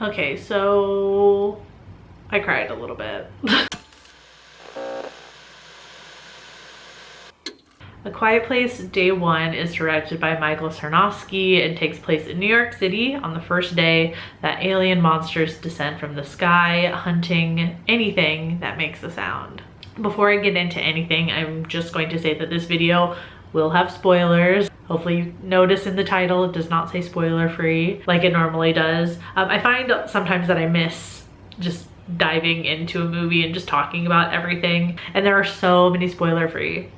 Okay, so I cried a little bit. A Quiet Place Day One is directed by Michael Sarnowski and takes place in New York City on the first day that alien monsters descend from the sky, hunting anything that makes a sound. Before I get into anything, I'm just going to say that this video will have spoilers. Hopefully you notice in the title it does not say spoiler free like it normally does. I find sometimes that I miss just diving into a movie and just talking about everything, and there are so many spoiler free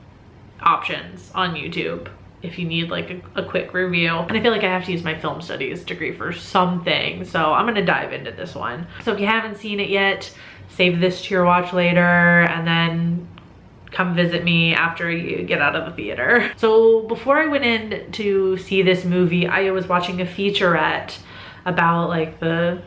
options on YouTube if you need like a quick review. And I feel like I have to use my film studies degree for something, so I'm gonna dive into this one. So if you haven't seen it yet, save this to your watch later and then come visit me after you get out of the theater. So before I went in to see this movie, I was watching a featurette about like the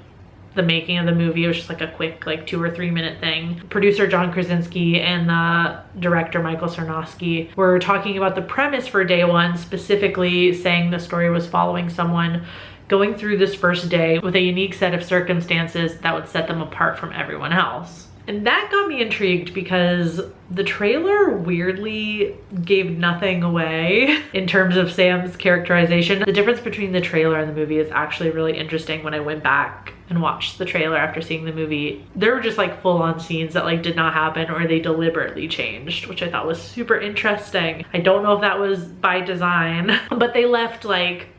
making of the movie. It was just like a quick like 2 or 3 minute thing. Producer John Krasinski and the director Michael Sarnowski were talking about the premise for Day One, specifically saying the story was following someone going through this first day with a unique set of circumstances that would set them apart from everyone else. And that got me intrigued because the trailer weirdly gave nothing away in terms of Sam's characterization. The difference between the trailer and the movie is actually really interesting. When I went back and watched the trailer after seeing the movie, there were just like full-on scenes that like did not happen or they deliberately changed, which I thought was super interesting. I don't know if that was by design, but they left like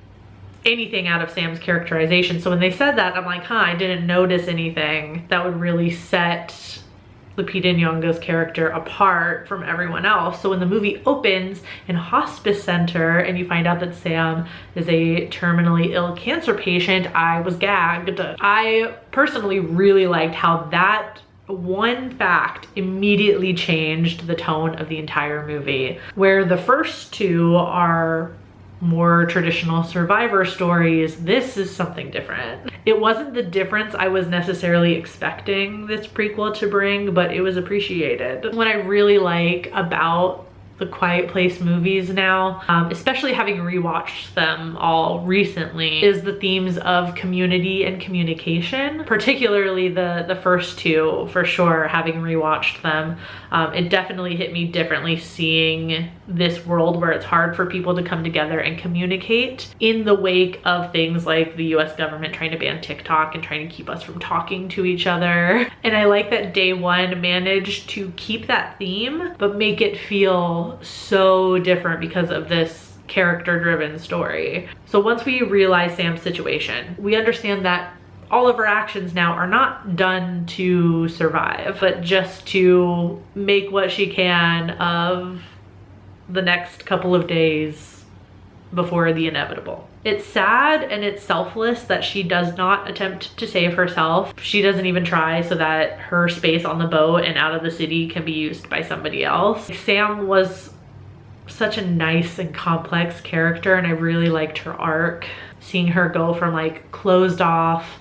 anything out of Sam's characterization. So when they said that, I'm like, huh, I didn't notice anything that would really set Lupita Nyong'o's character apart from everyone else. So when the movie opens in a hospice center and you find out that Sam is a terminally ill cancer patient, I was gagged. I personally really liked how that one fact immediately changed the tone of the entire movie. Where the first two are more traditional survivor stories, this is something different. It wasn't the difference I was necessarily expecting this prequel to bring, but it was appreciated. What I really like about the Quiet Place movies now, especially having rewatched them all recently, is the themes of community and communication, particularly the first two for sure. Having rewatched them, it definitely hit me differently seeing this world where it's hard for people to come together and communicate in the wake of things like the US government trying to ban TikTok and trying to keep us from talking to each other. And I like that Day One managed to keep that theme but make it feel so different because of this character-driven story. So once we realize Sam's situation, we understand that all of her actions now are not done to survive, but just to make what she can of the next couple of days before the inevitable. It's sad and it's selfless that she does not attempt to save herself. She doesn't even try so that her space on the boat and out of the city can be used by somebody else. Sam was such a nice and complex character, and I really liked her arc. Seeing her go from like closed off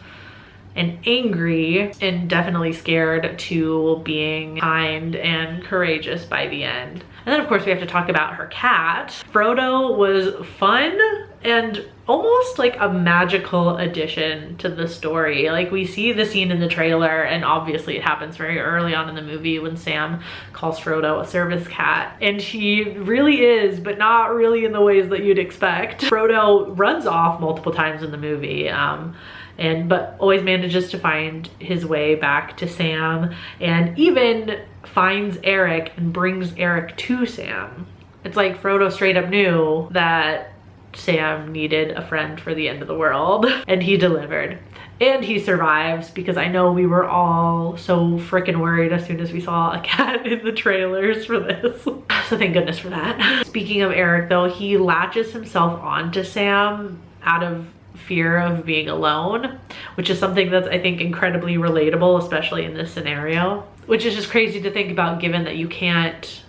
and angry and definitely scared to being kind and courageous by the end. And then of course we have to talk about her cat. Frodo was fun and almost like a magical addition to the story. Like, we see the scene in the trailer, and obviously it happens very early on in the movie when Sam calls Frodo a service cat, and she really is, but not really in the ways that you'd expect. Frodo runs off multiple times in the movie, but always manages to find his way back to Sam, and even finds Eric and brings Eric to Sam. It's like Frodo straight up knew that Sam needed a friend for the end of the world, and he delivered. And he survives, because I know we were all so freaking worried as soon as we saw a cat in the trailers for this. So thank goodness for that. Speaking of Eric though, he latches himself onto Sam out of fear of being alone, which is something that's, I think, incredibly relatable, especially in this scenario. Which is just crazy to think about, given that you can't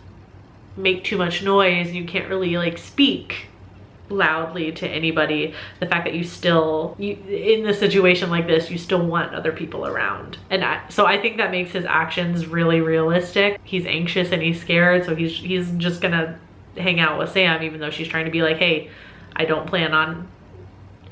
make too much noise and you can't really like speak loudly to anybody. The fact that you in a situation like this, you still want other people around. And so I think that makes his actions really realistic. He's anxious and he's scared, so he's just gonna hang out with Sam, even though she's trying to be like, hey, I don't plan on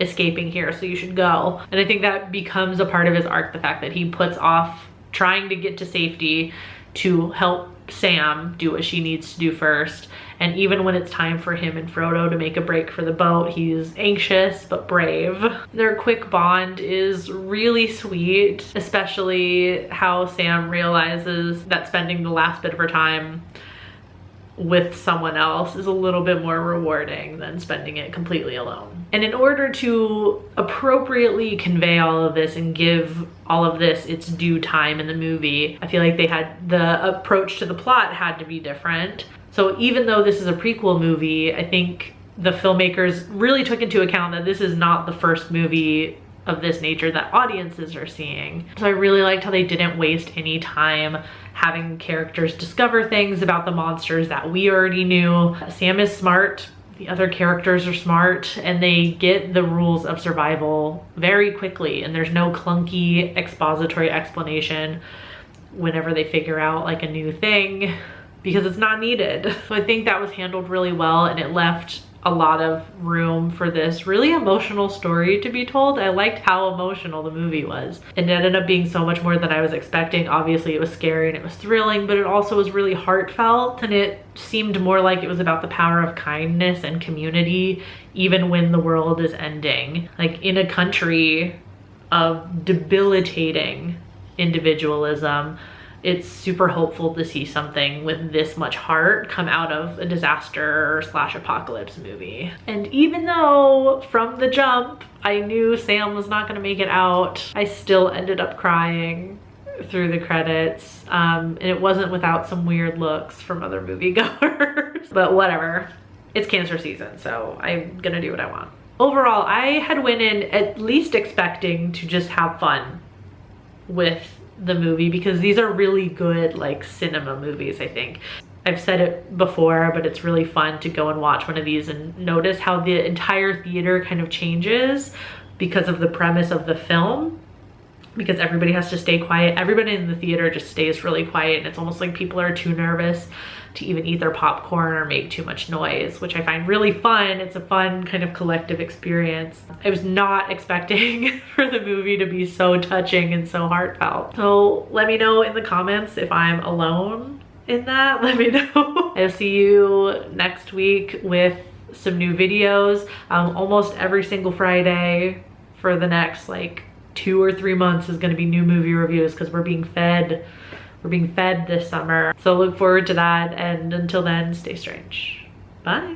escaping here, so you should go. And I think that becomes a part of his arc, the fact that he puts off trying to get to safety to help Sam do what she needs to do first. And even when it's time for him and Frodo to make a break for the boat, he's anxious but brave. Their quick bond is really sweet, especially how Sam realizes that spending the last bit of her time with someone else is a little bit more rewarding than spending it completely alone. And in order to appropriately convey all of this and give all of this its due time in the movie, I feel like the approach to the plot had to be different. So even though this is a prequel movie, I think the filmmakers really took into account that this is not the first movie of this nature that audiences are seeing. So I really liked how they didn't waste any time having characters discover things about the monsters that we already knew. Sam is smart, the other characters are smart, and they get the rules of survival very quickly, and there's no clunky expository explanation whenever they figure out like a new thing, because it's not needed. So I think that was handled really well, and it left a lot of room for this really emotional story to be told. I liked how emotional the movie was. It ended up being so much more than I was expecting. Obviously it was scary and it was thrilling, but it also was really heartfelt, and it seemed more like it was about the power of kindness and community even when the world is ending. Like, in a country of debilitating individualism, it's super hopeful to see something with this much heart come out of a disaster / apocalypse movie. And even though from the jump I knew Sam was not gonna make it out, I still ended up crying through the credits. And it wasn't without some weird looks from other moviegoers. But whatever, it's cancer season, so I'm gonna do what I want. Overall, I had went in at least expecting to just have fun with the movie, because these are really good like cinema movies. I think I've said it before, but it's really fun to go and watch one of these and notice how the entire theater kind of changes because of the premise of the film, because everybody has to stay quiet. Everybody in the theater just stays really quiet, and it's almost like people are too nervous to even eat their popcorn or make too much noise, which I find really fun. It's a fun kind of collective experience. I was not expecting for the movie to be so touching and so heartfelt. So let me know in the comments if I'm alone in that. Let me know. I'll see you next week with some new videos. Almost every single Friday for the next like 2 or 3 months is going to be new movie reviews, because we're being fed this summer. So look forward to that, and until then, stay strange. Bye.